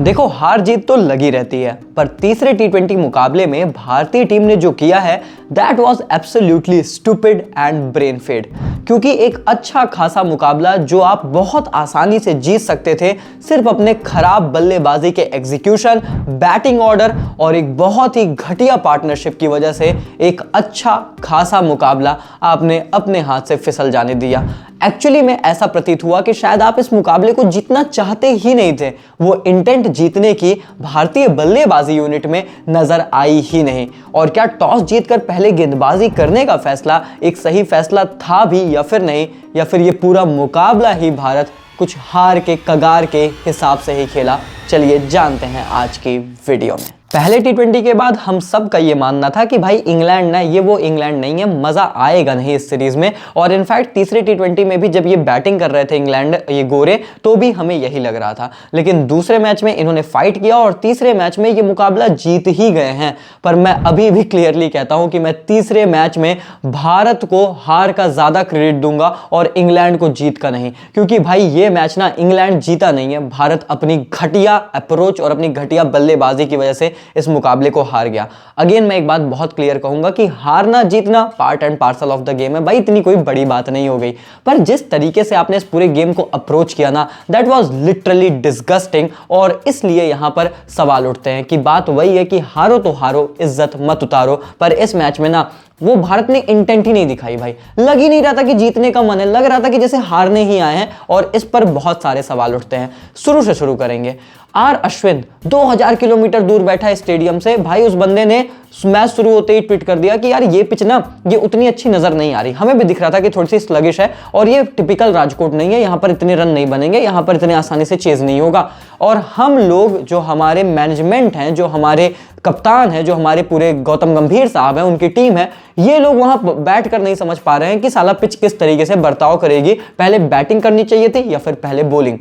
देखो हार जीत तो लगी रहती है, पर तीसरे टी20 मुकाबले में भारतीय टीम ने जो किया है that was absolutely stupid and brain fade. क्योंकि एक अच्छा खासा मुकाबला जो आप बहुत आसानी से जीत सकते थे, सिर्फ अपने खराब बल्लेबाजी के एग्जीक्यूशन, बैटिंग ऑर्डर और एक बहुत ही घटिया पार्टनरशिप की वजह से एक अच्छा खासा मुकाबला आपने अपने हाथ से फिसल जाने दिया। एक्चुअली में ऐसा प्रतीत हुआ कि शायद आप इस मुकाबले को जीतना चाहते ही नहीं थे। वो इंटेंट जीतने की भारतीय बल्लेबाजी यूनिट में नजर आई ही नहीं। और क्या टॉस जीतकर पहले गेंदबाजी करने का फैसला एक सही फैसला था भी या फिर नहीं, या फिर ये पूरा मुकाबला ही भारत कुछ हार के कगार के हिसाब से ही खेला? चलिए जानते हैं आज की वीडियो में। पहले टी20 के बाद हम सब का ये मानना था कि भाई इंग्लैंड ना, ये वो इंग्लैंड नहीं है, मजा आएगा नहीं इस सीरीज में। और इनफैक्ट तीसरे टी20 में भी जब ये बैटिंग कर रहे थे इंग्लैंड, ये गोरे, तो भी हमें यही लग रहा था। लेकिन दूसरे मैच में इन्होंने फाइट किया और तीसरे मैच में ये मुकाबला जीत ही गए हैं। पर मैं अभी भी क्लियरली कहता हूं कि मैं तीसरे मैच में भारत को हार का ज्यादा क्रेडिट दूंगा और इंग्लैंड को जीत का नहीं। क्योंकि भाई ये मैच ना इंग्लैंड जीता नहीं है, भारत अपनी घटिया अप्रोच और अपनी घटिया बल्लेबाजी की वजह से इस मुकाबले को हार गया। अगेन मैं एक बात बहुत क्लियर कहूंगा कि हारना जीतना part and parcel of the game है भाई, इतनी कोई बड़ी बात नहीं हो गई। पर जिस तरीके से आपने इस पूरे गेम को अप्रोच किया ना, दैट वाज लिटरली डिस्गस्टिंग। और इसलिए यहां पर सवाल उठते हैं कि बात वही है कि हारो तो हारो, इज्जत मत उतारो। पर इस मैच में ना वो भारत ने इंटेंट ही नहीं दिखाई भाई। लग ही नहीं रहा था कि जीतने का मन है, लग रहा था कि जैसे हारने ही आए हैं। और इस पर बहुत सारे सवाल उठते हैं। शुरू से शुरू करेंगे। आर अश्विन 2000 किलोमीटर दूर बैठा है स्टेडियम से, भाई उस बंदे ने मैच शुरू होते ही ट्वीट कर दिया कि यार ये पिच ना, ये उतनी अच्छी नजर नहीं आ रही। हमें भी दिख रहा था कि थोड़ी सी स्लगिश है और ये टिपिकल राजकोट नहीं है, यहां पर इतने रन नहीं बनेंगे, यहां पर इतने आसानी से चेज नहीं होगा। और हम लोग, जो हमारे मैनेजमेंट हैं, जो हमारे कप्तान है, जो हमारे पूरे गौतम गंभीर साहब हैं, उनकी टीम है, ये लोग वहां बैठ कर नहीं समझ पा रहे हैं कि साला पिच किस तरीके से बर्ताव करेगी। पहले बैटिंग करनी चाहिए थी या फिर पहले बॉलिंग?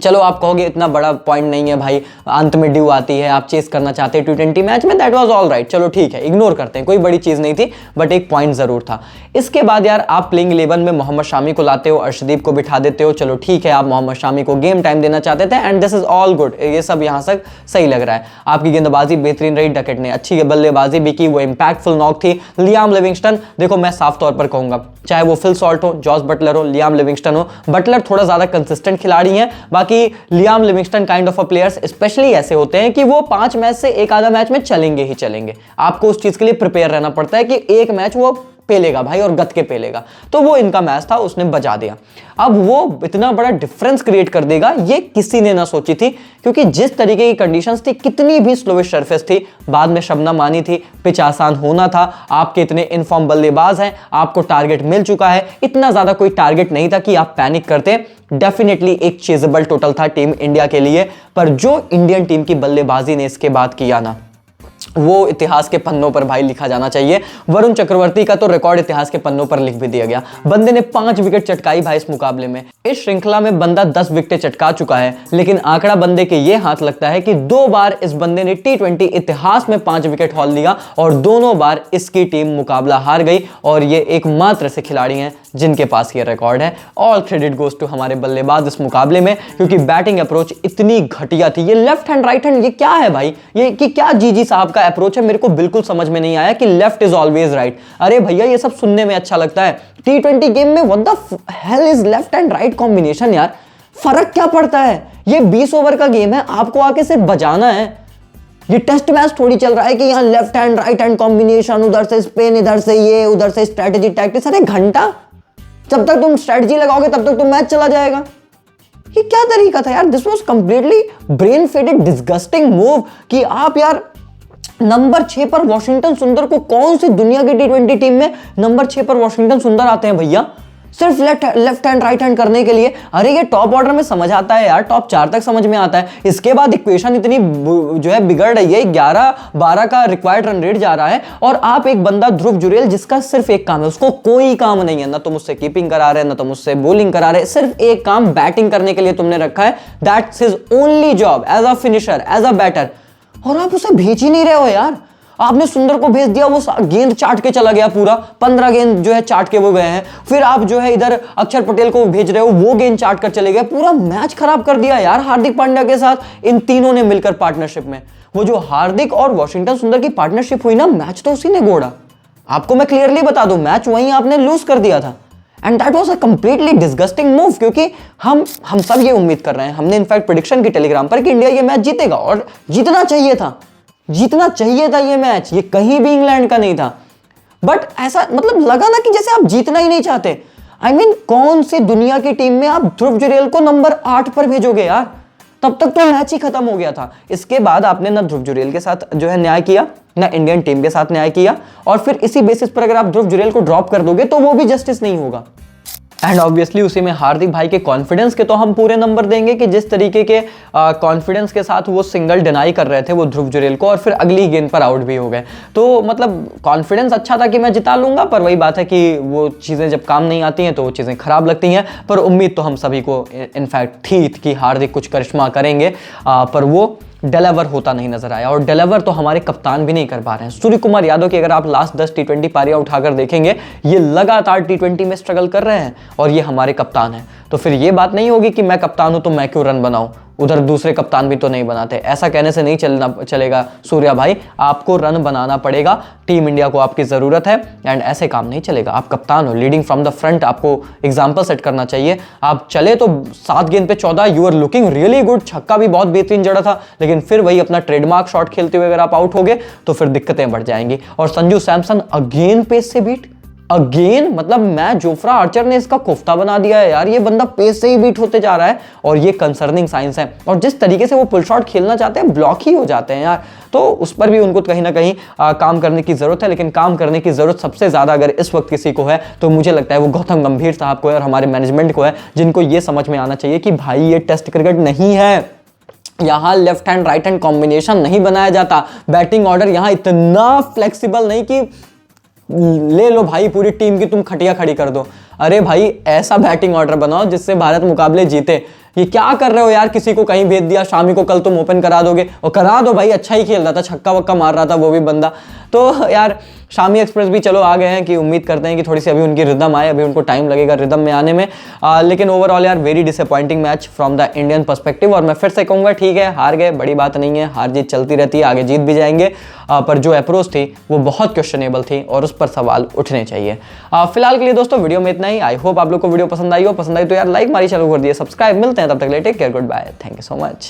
चलो आप कहोगे इतना बड़ा पॉइंट नहीं है भाई, अंत में ड्यू आती है, आप चेस करना चाहते हैं टी20 मैच में, दैट वाज ऑल राइट, चलो ठीक है, इग्नोर करते हैं, कोई बड़ी चीज नहीं थी, बट एक पॉइंट जरूर था। इसके बाद यार आप प्लेइंग 11 में मोहम्मद शामी को लाते हो, अर्शदीप को बिठा देते हो, चलो ठीक है, आप मोहम्मद शामी को गेम टाइम देना चाहते थे and this is all good, ये सब यहां तक सही लग रहा है। आपकी गेंदबाजी बेहतरीन रही, डकेट ने अच्छी बल्लेबाजी भी की, वो इंपैक्टफुल नॉक थी। लियाम लिविंगस्टन, देखो मैं साफ तौर पर कहूंगा, चाहे वो फिल सॉल्ट हो, जॉस बटलर हो, लियाम लिविंगस्टन हो, बटलर थोड़ा ज्यादा कंसिस्टेंट खिलाड़ी हैं, बाकी Liam Livingstone kind of a players specially ऐसे होते हैं कि वो 5 मैच से एक आधा मैच में चलेंगे ही चलेंगे। आपको उस चीज के लिए प्रिपेयर रहना पड़ता है कि एक मैच वो पेलेगा भाई और गत के पेलेगा। तो वो इनका मैच था, उसने बजा दिया। अब वो इतना बड़ा डिफरेंस क्रिएट कर देगा ये किसी ने ना सोची थी, क्योंकि जिस तरीके की कंडीशंस थी, कितनी भी स्लोइश सरफेस थी, बाद में शबनम मानी थी, पिच आसान होना था, आपके इतने इनफॉर्म बल्लेबाज हैं, आपको टारगेट मिल चुका है, इतना ज्यादा कोई टारगेट नहीं था कि आप पैनिक करते। डेफिनेटली एक चेजेबल टोटल था टीम इंडिया के लिए। पर जो इंडियन टीम की बल्लेबाजी ने इसके बाद किया ना, वो इतिहास के पन्नों पर भाई लिखा जाना चाहिए। वरुण चक्रवर्ती का तो रिकॉर्ड इतिहास के पन्नों पर लिख भी दिया गया। बंदे ने 5 विकेट चटकाई भाई इस मुकाबले में। इस श्रृंखला में बंदा 10 विकेट चटका चुका है, लेकिन आंकड़ा बंदे के ये हाथ लगता है कि 2 बार इस बंदे ने टी20 इतिहास में 5 विकेट हॉल लिया और दोनों बार इसकी टीम मुकाबला हार गई। और ये एकमात्र से खिलाड़ी हैं जिनके पास ये रिकॉर्ड है। ऑल क्रेडिट गोज टू हमारे बल्लेबाज इस मुकाबले में, क्योंकि बैटिंग अप्रोच इतनी घटिया थी। ये लेफ्ट हैंड राइट हैंड, ये क्या है भाई? ये कि क्या जीजी साहब का अप्रोच है? मेरे को बिल्कुल समझ में नहीं आया कि लेफ्ट इज ऑलवेज राइट। अरे भैया ये सब सुनने में अच्छा लगता है, टी20 गेम में what the hell is left and right combination यार? फर्क क्या पड़ता है? ये 20 ओवर का गेम है, आपको आके सिर्फ बजाना है। ये टेस्ट मैच थोड़ी चल रहा है कि यहाँ left hand right hand combination, उधर से स्पिन, इधर से ये, उधर से स्ट्रेटेजी टैक्टिक्स। अरे घंटा, जब तक तुम स्ट्रेटजी लगाओगे तब तक तो मैच चला जाएगा। ये क्या तरीका था यार? This was completely brain faded disgusting move कि आप यार नंबर 6 पर वॉशिंगटन सुंदर को, कौन सी दुनिया की टी20 टीम में नंबर 6 पर वॉशिंगटन सुंदर आते हैं भैया? सिर्फ लेफ्ट हैंड राइट हैंड करने के लिए। अरे ये टॉप ऑर्डर में समझ आता है यार, टॉप 4 तक समझ में आता है। इसके बाद इक्वेशन इतनी जो है बिगड़ रही है, 11-12 का रिक्वायर्ड रन रेट जा रहा है और आप एक बंदा ध्रुव जुरेल जिसका सिर्फ एक काम है, उसको कोई काम नहीं है, ना तो मुझसे कीपिंग करा रहे, ना तो मुझसे बॉलिंग करा रहे, सिर्फ एक काम बैटिंग करने के लिए तुमने रखा है। That's his only job as a finisher, as a batter, और आप उसे भेज ही नहीं रहे हो यार। आपने सुंदर को भेज दिया, वो गेंद चाट के चला गया, पूरा 15 गेंद जो है चाट के वो गए हैं। फिर आप जो है इधर अक्षर पटेल को भेज रहे हो, वो गेंद चाट कर चले गए। पूरा मैच खराब कर दिया यार हार्दिक पांड्या के साथ इन तीनों ने मिलकर पार्टनरशिप में। वो जो हार्दिक और वॉशिंगटन सुंदर की पार्टनरशिप हुई ना, मैच तो उसी ने गोड़ा। आपको मैं क्लियरली बता दूं, मैच वहीं आपने लूज कर दिया था। And that was a completely disgusting move, क्योंकि हम सब ये उम्मीद कर रहे हैं, हमने इनफैक्ट प्रेडिक्शन की टेलीग्राम पर कि इंडिया ये मैच जीतेगा, और जीतना चाहिए था, जीतना चाहिए था ये मैच, ये कहीं भी इंग्लैंड का नहीं था। बट ऐसा मतलब लगा ना कि जैसे आप जीतना ही नहीं चाहते। आई मीन कौन सी दुनिया की टीम में आप ध्रुव जुरेल को नंबर 8 पर भेजोगे यार? तब तक तो मैच ही खत्म हो गया था। इसके बाद आपने ना ध्रुव जुरेल के साथ जो है न्याय किया, ना इंडियन टीम के साथ न्याय किया, और फिर इसी बेसिस पर अगर आप ध्रुव जुरेल को ड्रॉप कर दोगे तो वो भी जस्टिस नहीं होगा। एंड ऑब्वियसली उसी में हार्दिक भाई के कॉन्फिडेंस के तो हम पूरे नंबर देंगे कि जिस तरीके के कॉन्फिडेंस के साथ वो सिंगल डिनाई कर रहे थे वो ध्रुव जुरेल को, और फिर अगली गेंद पर आउट भी हो गए। तो मतलब कॉन्फिडेंस अच्छा था कि मैं जिता लूंगा, पर वही बात है कि वो चीज़ें जब काम नहीं आती हैं तो वो चीज़ें खराब लगती हैं। पर उम्मीद तो हम सभी को इनफैक्ट थी कि हार्दिक कुछ करिश्मा करेंगे, पर वो डिलीवर होता नहीं नजर आया। और डिलीवर तो हमारे कप्तान भी नहीं कर पा रहे हैं। सूर्य कुमार यादव की अगर आप लास्ट 10 टी20 पारियां उठाकर देखेंगे, ये लगातार टी20 में स्ट्रगल कर रहे हैं, और ये हमारे कप्तान हैं। तो फिर ये बात नहीं होगी कि मैं कप्तान हूं तो मैं क्यों रन बनाऊं, उधर दूसरे कप्तान भी तो नहीं बनाते। ऐसा कहने से नहीं चलेगा सूर्या भाई, आपको रन बनाना पड़ेगा, टीम इंडिया को आपकी जरूरत है, एंड ऐसे काम नहीं चलेगा। आप कप्तान हो, लीडिंग फ्रॉम द फ्रंट, आपको एग्जांपल सेट करना चाहिए। आप चले तो 7 गेंद पे 14, you are looking really good, छक्का भी बहुत बेहतरीन जड़ा था, लेकिन फिर वही अपना ट्रेडमार्क शॉट खेलते हुए अगर आप आउट हो गए तो फिर दिक्कतें बढ़ जाएंगी। और संजू सैमसन अगेन पेस से बीट, अगेन मतलब मैं जोफ्रा आर्चर ने इसका कोफ्ता बना दिया है यार, ये बंदा पेस से ही बीट होते जा रहा है, और ये कंसर्निंग साइंस है। और जिस तरीके से वो पुल शॉट खेलना चाहते हैं, ब्लॉक ही हो जाते हैं यार। तो उस पर भी उनको कहीं ना कहीं काम करने की जरूरत है। लेकिन काम करने की जरूरत सबसे ज्यादा अगर इस वक्त किसी को है तो मुझे लगता है वो गौतम गंभीर साहब को है और हमारे मैनेजमेंट को है, जिनको ये समझ में आना चाहिए कि भाई ये टेस्ट क्रिकेट नहीं है, यहाँ left hand right hand combination नहीं बनाया जाता। बैटिंग ऑर्डर यहाँ इतना फ्लेक्सिबल नहीं कि ले लो भाई पूरी टीम की तुम खटिया खड़ी कर दो। अरे भाई ऐसा बैटिंग ऑर्डर बनाओ जिससे भारत मुकाबले जीते। ये क्या कर रहे हो यार, किसी को कहीं भेज दिया, शामी को कल तुम ओपन करा दोगे, और करा दो भाई, अच्छा ही खेल रहा था, छक्का वक्का मार रहा था वो भी बंदा। तो यार शामी एक्सप्रेस भी चलो आ गए हैं, कि उम्मीद करते हैं कि थोड़ी सी अभी उनकी रिदम आए, अभी उनको टाइम लगेगा रिदम में आने में। लेकिन ओवरऑल यार very disappointing match from the Indian perspective. और मैं फिर से कहूँगा ठीक है हार गए, बड़ी बात नहीं है, हार जीत चलती रहती है, आगे जीत भी जाएंगे, पर जो अप्रोच थी वो बहुत क्वेश्चनेबल थी और उस पर सवाल उठने चाहिए। फिलहाल के लिए दोस्तों वीडियो में इतना ही। आई होप आप लोग को वीडियो पसंद आई हो, पसंद आई तो यार लाइक मारी, चलो कर दिए सब्सक्राइब। मिलते हैं तब तक के लिए, take care, goodbye, thank you so much.